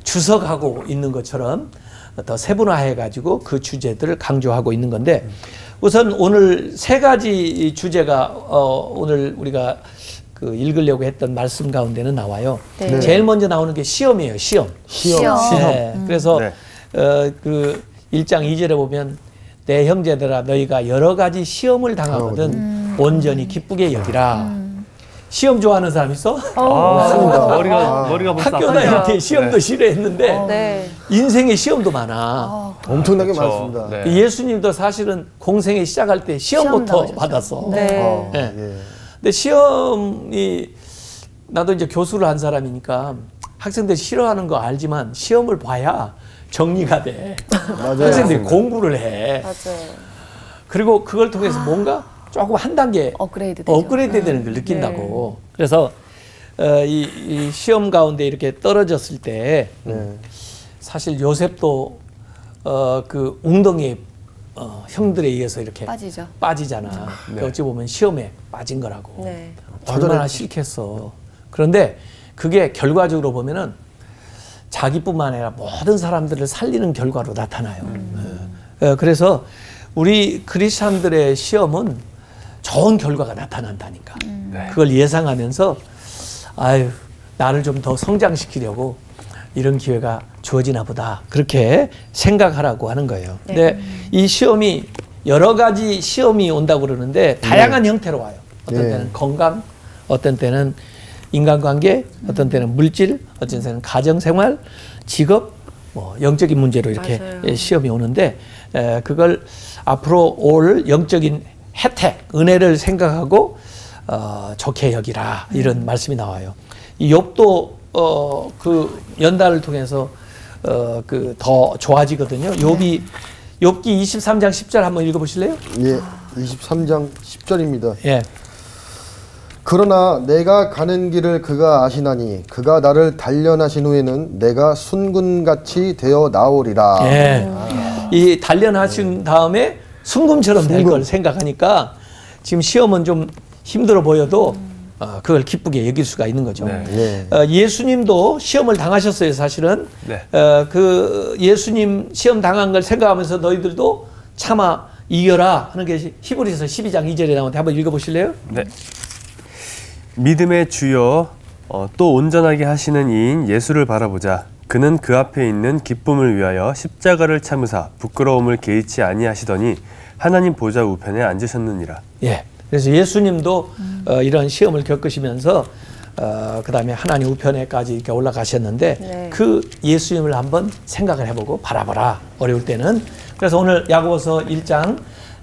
[SPEAKER 3] 주석하고 있는 것처럼 더 세분화해 가지고 그 주제들을 강조하고 있는 건데 우선 오늘 3가지 주제가 오늘 우리가 그 읽으려고 했던 말씀 가운데는 나와요. 제일 먼저 나오는 게 시험이에요. 시험. 그래서 그 1장 2절에 보면 내 형제들아 너희가 여러 가지 시험을 당하거든 온전히 기쁘게 여기라. 시험 좋아하는 사람 있어?
[SPEAKER 4] 머리가 벌써
[SPEAKER 3] 학교 다닐 때 시험도 싫어했는데
[SPEAKER 5] 네.
[SPEAKER 3] 인생에 시험도 많아.
[SPEAKER 2] 엄청나게
[SPEAKER 4] 그렇죠.
[SPEAKER 2] 많습니다.
[SPEAKER 4] 네.
[SPEAKER 3] 예수님도 사실은 공생에 시작할 때 시험부터
[SPEAKER 1] 시험
[SPEAKER 3] 받았어.
[SPEAKER 5] 네.
[SPEAKER 3] 예.
[SPEAKER 2] 예.
[SPEAKER 3] 근데 시험이 나도 이제 교수를 한 사람이니까 학생들 싫어하는 거 알지만 시험을 봐야 정리가 돼.
[SPEAKER 2] 맞아요.
[SPEAKER 3] 학생들이 공부를 해.
[SPEAKER 5] 맞아요.
[SPEAKER 3] 그리고 그걸 통해서 뭔가 조금 한 단계
[SPEAKER 1] 업그레이드 되죠.
[SPEAKER 3] 업그레이드 되는 걸 느낀다고. 그래서 이 시험 가운데 이렇게 떨어졌을 때
[SPEAKER 2] 네.
[SPEAKER 3] 사실 요셉도 그 웅덩이에 형들에 의해서 이렇게
[SPEAKER 1] 빠지죠.
[SPEAKER 3] 빠지잖아.
[SPEAKER 4] 네.
[SPEAKER 3] 어찌 보면 시험에 빠진 거라고.
[SPEAKER 5] 네.
[SPEAKER 3] 얼마나 싫겠어. 그런데 그게 결과적으로 보면은 자기뿐만 아니라 모든 사람들을 살리는 결과로 나타나요. 그래서 우리 크리스찬들의 시험은 좋은 결과가 나타난다니까. 그걸 예상하면서 아유 나를 좀 더 성장시키려고 이런 기회가 주어지나 보다 그렇게 생각하라고 하는 거예요. 근데 이 시험이 여러 가지 시험이 온다고 그러는데 다양한 형태로 와요. 어떤 때는 건강, 어떤 때는 인간관계, 어떤 때는 물질, 어떤 때는 가정생활, 직업, 뭐 영적인 문제로 이렇게
[SPEAKER 5] 맞아요.
[SPEAKER 3] 시험이 오는데 그걸 앞으로 올 영적인 혜택, 은혜를 생각하고 좋게 여기라 이런 말씀이 나와요. 이 욥도 그 연단을 통해서 그 더 좋아지거든요. 욥기 23장 10절 한번 읽어보실래요?
[SPEAKER 2] 예. 23장 10절입니다.
[SPEAKER 3] 예.
[SPEAKER 2] 그러나 내가 가는 길을 그가 아시나니 그가 나를 단련하신 후에는 내가 순금같이 되어 나오리라.
[SPEAKER 3] 예. 이 단련하신 다음에 순금처럼 될 걸 생각하니까 지금 시험은 좀 힘들어 보여도 그걸 기쁘게 여길 수가 있는 거죠.
[SPEAKER 4] 네.
[SPEAKER 3] 예수님도 시험을 당하셨어요, 사실은.
[SPEAKER 4] 네.
[SPEAKER 3] 그 예수님 시험 당한 걸 생각하면서 너희들도 참아 이겨라 하는 게 히브리서 12장 2절에 나오는데 한번 읽어보실래요?
[SPEAKER 4] 네. 믿음의 주여 또 온전하게 하시는 이인 예수를 바라보자. 그는 그 앞에 있는 기쁨을 위하여 십자가를 참으사 부끄러움을 개의치 아니하시더니 하나님 보좌 우편에 앉으셨느니라.
[SPEAKER 3] 예. 그래서 예수님도 이런 시험을 겪으시면서 그 다음에 하나님 우편에까지 이렇게 올라가셨는데
[SPEAKER 5] 네.
[SPEAKER 3] 그 예수님을 한번 생각을 해보고 바라보라. 어려울 때는. 그래서 오늘 야고보서 1장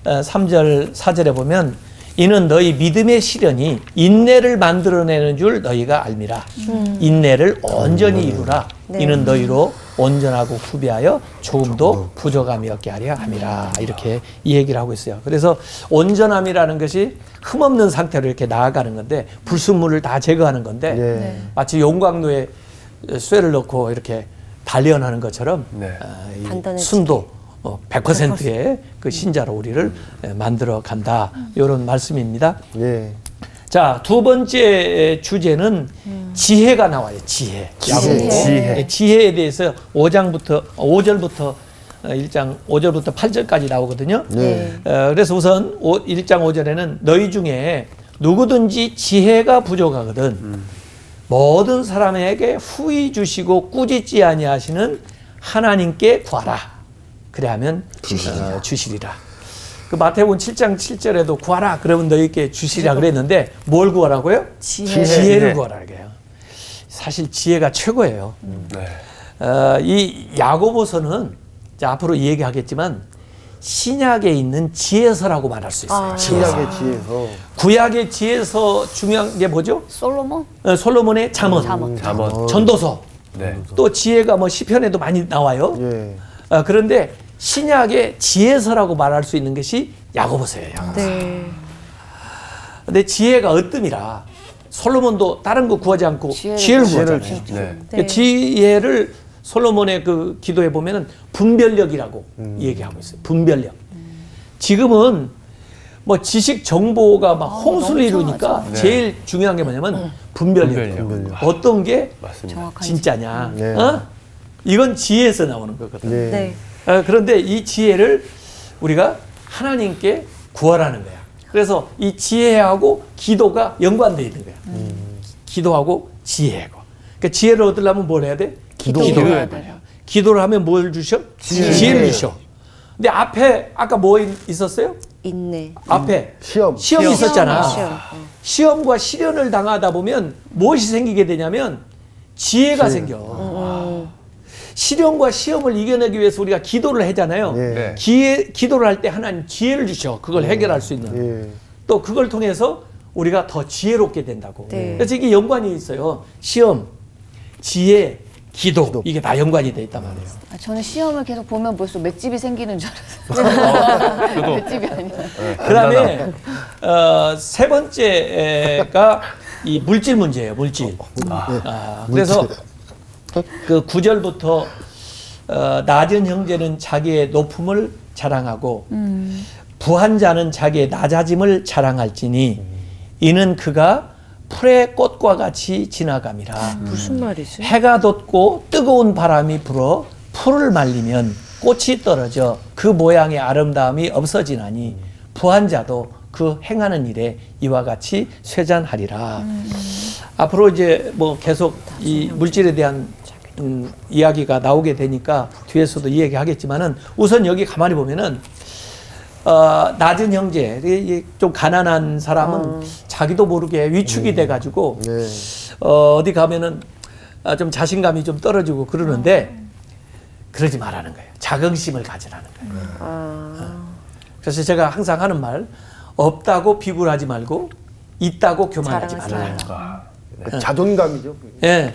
[SPEAKER 3] 3절 4절에 보면 이는 너희 믿음의 시련이 인내를 만들어내는 줄 너희가 알미라. 인내를 온전히 이루라.
[SPEAKER 5] 네.
[SPEAKER 3] 이는 너희로 온전하고 후비하여 조금도 부족함이 없게 하려 함이라. 이렇게 이 얘기를 하고 있어요. 그래서 온전함이라는 것이 흠없는 상태로 이렇게 나아가는 건데 불순물을 다 제거하는 건데
[SPEAKER 2] 네.
[SPEAKER 3] 마치 용광로에 쇠를 넣고 이렇게 단련하는 것처럼
[SPEAKER 4] 네.
[SPEAKER 3] 이
[SPEAKER 5] 단단해지게.
[SPEAKER 3] 순도 100%의 그 신자로 우리를 만들어 간다. 이런 말씀입니다.
[SPEAKER 2] 예.
[SPEAKER 3] 자, 두 번째 주제는 지혜가 나와요. 지혜. 지혜에 대해서 5절부터 1장 5절부터 8절까지 나오거든요.
[SPEAKER 2] 네.
[SPEAKER 3] 그래서 우선 1장 5절에는 너희 중에 누구든지 지혜가 부족하거든 모든 사람에게 후히 주시고 꾸짖지 아니하시는 하나님께 구하라. 그래야면 주시리라. 그 마태복음 7장 7절에도 구하라 그러면 너희께 주시리라 그랬는데 뭘 구하라고요? 지혜를 구하라 그래요. 사실 지혜가 최고예요.
[SPEAKER 4] 네.
[SPEAKER 3] 이 야고보서는 앞으로 얘기하겠지만 신약에 있는 지혜서라고 말할 수 있어요.
[SPEAKER 2] 신약의 지혜서.
[SPEAKER 3] 구약의 지혜서 중요한 게 뭐죠?
[SPEAKER 1] 솔로몬?
[SPEAKER 3] 솔로몬의 잠언,
[SPEAKER 4] 잠언.
[SPEAKER 3] 전도서.
[SPEAKER 4] 네.
[SPEAKER 3] 또 지혜가 뭐 시편에도 많이 나와요.
[SPEAKER 2] 예.
[SPEAKER 3] 그런데 신약의 지혜서라고 말할 수 있는 것이 야고보서예요.
[SPEAKER 5] 네.
[SPEAKER 3] 근데 지혜가 으뜸이라 솔로몬도 다른 거 구하지 않고 지혜를 구하잖아요.
[SPEAKER 4] 네.
[SPEAKER 3] 그 지혜를 솔로몬의 그 기도에 보면은 분별력이라고 얘기하고 있어요. 분별력. 지금은 뭐 지식 정보가 막 홍수를 이루니까
[SPEAKER 4] 네.
[SPEAKER 3] 제일 중요한 게 뭐냐면 분별력. 어떤 게
[SPEAKER 4] 맞습니다.
[SPEAKER 3] 진짜냐.
[SPEAKER 2] 네.
[SPEAKER 3] 이건 지혜에서 나오는 거거든.
[SPEAKER 2] 네.
[SPEAKER 5] 네.
[SPEAKER 3] 그런데 이 지혜를 우리가 하나님께 구하라는 거야. 그래서 이 지혜하고 기도가 연관되어 있는 거야. 기도하고 지혜하고. 그러니까 지혜를 얻으려면 뭘 해야 돼? 기도를 해야 돼. 기도를 하면 뭘 주셔? 지혜를 주셔. 근데 앞에 아까 뭐 있었어요?
[SPEAKER 5] 인내.
[SPEAKER 3] 앞에 시험이 있었잖아. 시험과 시련을 당하다 보면 무엇이 생기게 되냐면 지혜가 생겨. 시련과 시험을 이겨내기 위해서 우리가 기도를 하잖아요.
[SPEAKER 2] 예.
[SPEAKER 3] 기도를 할 때 하나님 지혜를 주셔. 그걸 해결할 수 있는.
[SPEAKER 2] 예.
[SPEAKER 3] 또 그걸 통해서 우리가 더 지혜롭게 된다고.
[SPEAKER 5] 네.
[SPEAKER 3] 그래서 이게 연관이 있어요. 시험, 지혜, 기도. 이게 다 연관이 돼 있단 말이에요.
[SPEAKER 1] 저는 시험을 계속 보면 벌써 맷집이 생기는 줄 알았어요. 맷집이 아니라.
[SPEAKER 3] 그다음에 세 번째가 이 물질 문제예요. 물질. 그래서 그 9절부터 낮은 형제는 자기의 높음을 자랑하고 부한 자는 자기의 낮아짐을 자랑할지니 이는 그가 풀의 꽃과 같이 지나감이라.
[SPEAKER 5] 무슨 말이지?
[SPEAKER 3] 해가 돋고 뜨거운 바람이 불어 풀을 말리면 꽃이 떨어져 그 모양의 아름다움이 없어지나니 부한 자도 그 행하는 일에 이와 같이 쇠잔하리라. 앞으로 이제 뭐 계속 이 물질에 대한 이야기가 나오게 되니까 뒤에서도 이 얘기 하겠지만은 우선 여기 가만히 보면은 낮은 형제, 좀 가난한 사람은 자기도 모르게 위축이 돼가지고 어디 가면은 좀 자신감이 좀 떨어지고 그러는데 그러지 말라는 거예요. 자긍심을 가지라는 거예요. 그래서 제가 항상 하는 말, 없다고 비굴하지 말고 있다고 교만하지 말라.
[SPEAKER 2] 자존감이죠.
[SPEAKER 3] 예.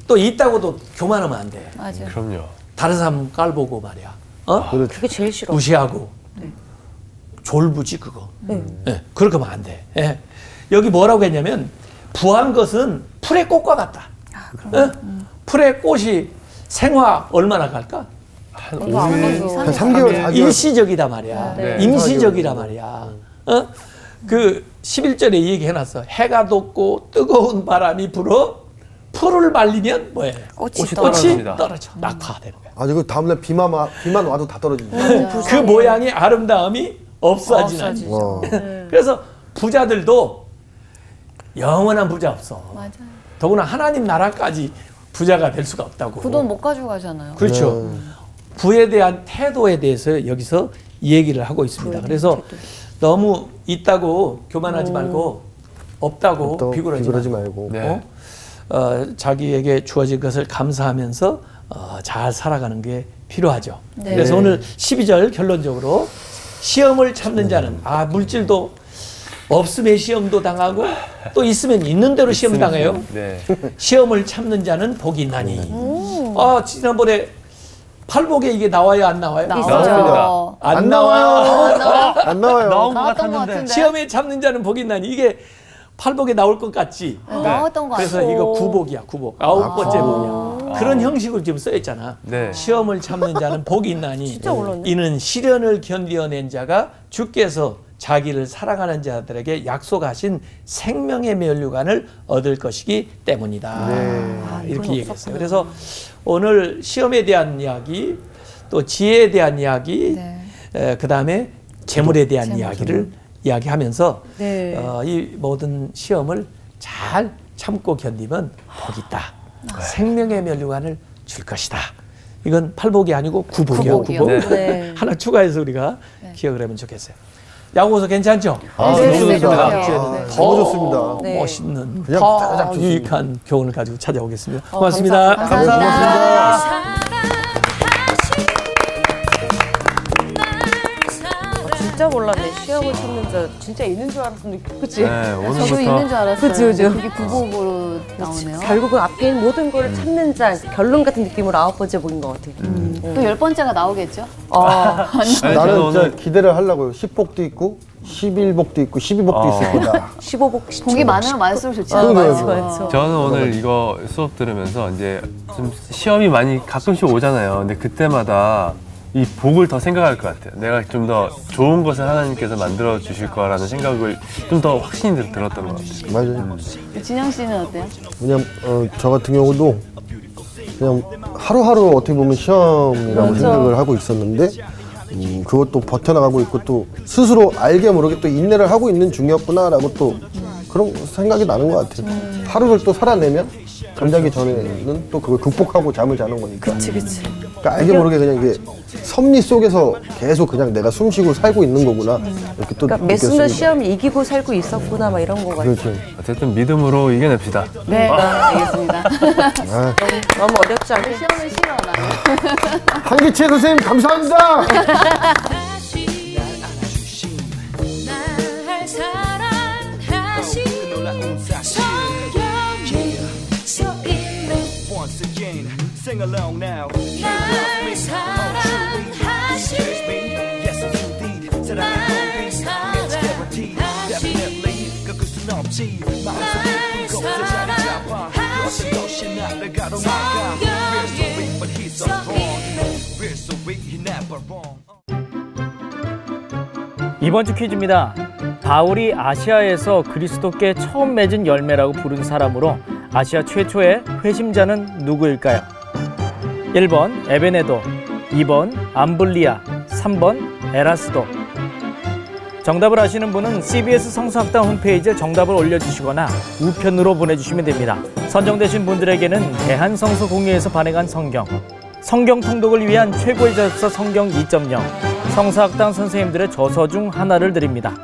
[SPEAKER 3] 또 있다고도 교만하면 안 돼.
[SPEAKER 1] 맞아요.
[SPEAKER 4] 그럼요.
[SPEAKER 3] 다른 사람 깔보고 말이야.
[SPEAKER 5] 그게 제일 싫어.
[SPEAKER 3] 무시하고. 졸부지 그거. 예. 그렇게 하면 안 돼. 예. 여기 뭐라고 했냐면 부한 것은 풀의 꽃과 같다. 예? 풀의 꽃이 생화 얼마나 갈까?
[SPEAKER 4] 한
[SPEAKER 5] 한
[SPEAKER 2] 3개월, 4개월.
[SPEAKER 3] 일시적이다 말이야.
[SPEAKER 4] 네.
[SPEAKER 3] 임시적이다 말이야. 그 11절에 이 얘기 해놨어. 해가 돋고 뜨거운 바람이 불어 풀을 말리면 뭐예요?
[SPEAKER 1] 꽃이
[SPEAKER 4] 떨어집니다.
[SPEAKER 3] 떨어져. 낙화되는 거야.
[SPEAKER 2] 아, 이거 다음날 비만 와도 다 떨어집니다.
[SPEAKER 3] 그 모양의 아름다움이 없어지는. 그래서 부자들도 영원한 부자 없어.
[SPEAKER 1] 맞아요.
[SPEAKER 3] 더구나 하나님 나라까지 부자가 될 수가 없다고.
[SPEAKER 1] 그 돈 못 가지고 가잖아요.
[SPEAKER 3] 그렇죠. 부에 대한 태도에 대해서 여기서 이 얘기를 하고 있습니다. 그래서 너무 있다고 교만하지 말고 없다고 비굴하지 말고
[SPEAKER 4] 네.
[SPEAKER 3] 자기에게 주어진 것을 감사하면서 잘 살아가는 게 필요하죠.
[SPEAKER 1] 네.
[SPEAKER 3] 그래서 오늘 12절 결론적으로 시험을 참는 자는 물질도 없음의 시험도 당하고 또 있으면 있는 대로 시험 당해요.
[SPEAKER 4] 네.
[SPEAKER 3] 시험을 참는 자는 복이 있나니. 지난번에 팔복에 이게 나와요, 안 나와요?
[SPEAKER 1] 나오죠.
[SPEAKER 3] 안 나와요.
[SPEAKER 2] 안 나와요.
[SPEAKER 4] 나온 것
[SPEAKER 1] 나왔던 것
[SPEAKER 4] 같았는데.
[SPEAKER 1] 같은데.
[SPEAKER 3] 시험에 참는 자는 복이 있나니. 이게 팔복에 나올 것 같지.
[SPEAKER 1] 나왔던 것 같아요.
[SPEAKER 3] 그래서 이거 구복이야, 구복. 9번째 복이야. 그런 형식으로 지금 써있잖아.
[SPEAKER 4] 네.
[SPEAKER 3] 시험을 참는 자는 복이 있나니 이는 시련을 견디어낸 자가 주께서 자기를 사랑하는 자들에게 약속하신 생명의 면류관을 얻을 것이기 때문이다. 이렇게 얘기했어요. 그래서 오늘 시험에 대한 이야기, 또 지혜에 대한 이야기, 그 다음에 재물에 대한 이야기를 이야기하면서 이 모든 시험을 잘 참고 견디면 복이 있다. 생명의 면류관을 줄 것이다. 이건 팔복이 아니고 구복이요.
[SPEAKER 1] 구복이요.
[SPEAKER 3] 구복.
[SPEAKER 5] 네.
[SPEAKER 3] 하나 추가해서 우리가 기억을 하면 좋겠어요. 야고보서 괜찮죠?
[SPEAKER 2] 너무 좋습니다.
[SPEAKER 1] 네.
[SPEAKER 2] 너무 좋습니다.
[SPEAKER 5] 네.
[SPEAKER 3] 멋있는,
[SPEAKER 2] 그냥
[SPEAKER 3] 더
[SPEAKER 2] 딱 좋습니다.
[SPEAKER 3] 유익한 교훈을 가지고 찾아오겠습니다. 고맙습니다.
[SPEAKER 1] 감사합니다.
[SPEAKER 5] 진짜 몰랐네. 시험을 참는 자 진짜 있는 줄 알았는데, 그치?
[SPEAKER 4] 네,
[SPEAKER 1] 저도
[SPEAKER 4] 오늘부터
[SPEAKER 1] 있는 줄 알았어요.
[SPEAKER 5] 그치, 그치.
[SPEAKER 1] 그게 구복으로 나오네요.
[SPEAKER 5] 결국은 앞에 있는 모든 거를 참는 자, 결론 같은 느낌으로 9번째 복인 것 같아요.
[SPEAKER 1] 또 10번째가 나오겠죠?
[SPEAKER 2] 나는
[SPEAKER 4] 저는
[SPEAKER 2] 진짜
[SPEAKER 4] 오늘
[SPEAKER 2] 기대를 하려고요. 10복도 있고 11복도 있고 12복도 있을 거다.
[SPEAKER 5] 15복,
[SPEAKER 1] 복이 많으면 많을수록 좋지
[SPEAKER 2] 그러네요.
[SPEAKER 1] 않아요?
[SPEAKER 5] 맞아.
[SPEAKER 4] 저는 오늘 이거 수업 들으면서 이제 좀 시험이 많이 가끔씩 오잖아요. 근데 그때마다 이 복을 더 생각할 것 같아요. 내가 좀 더 좋은 것을 하나님께서 만들어 주실 거라는 생각을 좀 더 확신이 들었던 것 같아요.
[SPEAKER 2] 맞아요.
[SPEAKER 1] 진영 씨는 어때요?
[SPEAKER 2] 왜냐면 저 같은 경우도 그냥 하루하루 어떻게 보면 시험이라고 생각을 하고 있었는데 그것도 버텨나가고 있고 또 스스로 알게 모르게 또 인내를 하고 있는 중이었구나라고 또 그런 생각이 나는 것 같아요. 하루를 또 살아내면 잠자기 전에는 또 그걸 극복하고 잠을 자는 거니까.
[SPEAKER 5] 그치.
[SPEAKER 2] 그러니까 알게 모르게 그냥 이게 섭리 속에서 계속 그냥 내가 숨쉬고 살고 있는 거구나. 이렇게 또
[SPEAKER 5] 그러니까 몇 수년
[SPEAKER 2] 느꼈습니다.
[SPEAKER 5] 시험 이기고 살고 있었구나 막 이런 거 같아요.
[SPEAKER 2] 그렇죠.
[SPEAKER 4] 어쨌든 믿음으로 이겨냅시다.
[SPEAKER 1] 네, 알겠습니다.
[SPEAKER 5] 너무 어렵지 않게.
[SPEAKER 1] 시험은 싫어 나는.
[SPEAKER 2] 한기채 선생님 감사합니다.
[SPEAKER 6] 날 사랑하신 성경에 써있는
[SPEAKER 7] Sing along now.
[SPEAKER 6] 날 사랑하신 날 사랑하신
[SPEAKER 8] 이번 주 퀴즈입니다. 바울이 아시아에서 그리스도께 처음 맺은 열매라고 부른 사람으로 아시아 최초의 회심자는 누구일까요? 1번 에베네도, 2번 암블리아, 3번 에라스도. 정답을 아시는 분은 CBS 성서학당 홈페이지에 정답을 올려주시거나 우편으로 보내주시면 됩니다. 선정되신 분들에게는 대한성서공회에서 발행한 성경 통독을 위한 최고의 저서 성경 2.0 성서학당 선생님들의 저서 중 하나를 드립니다.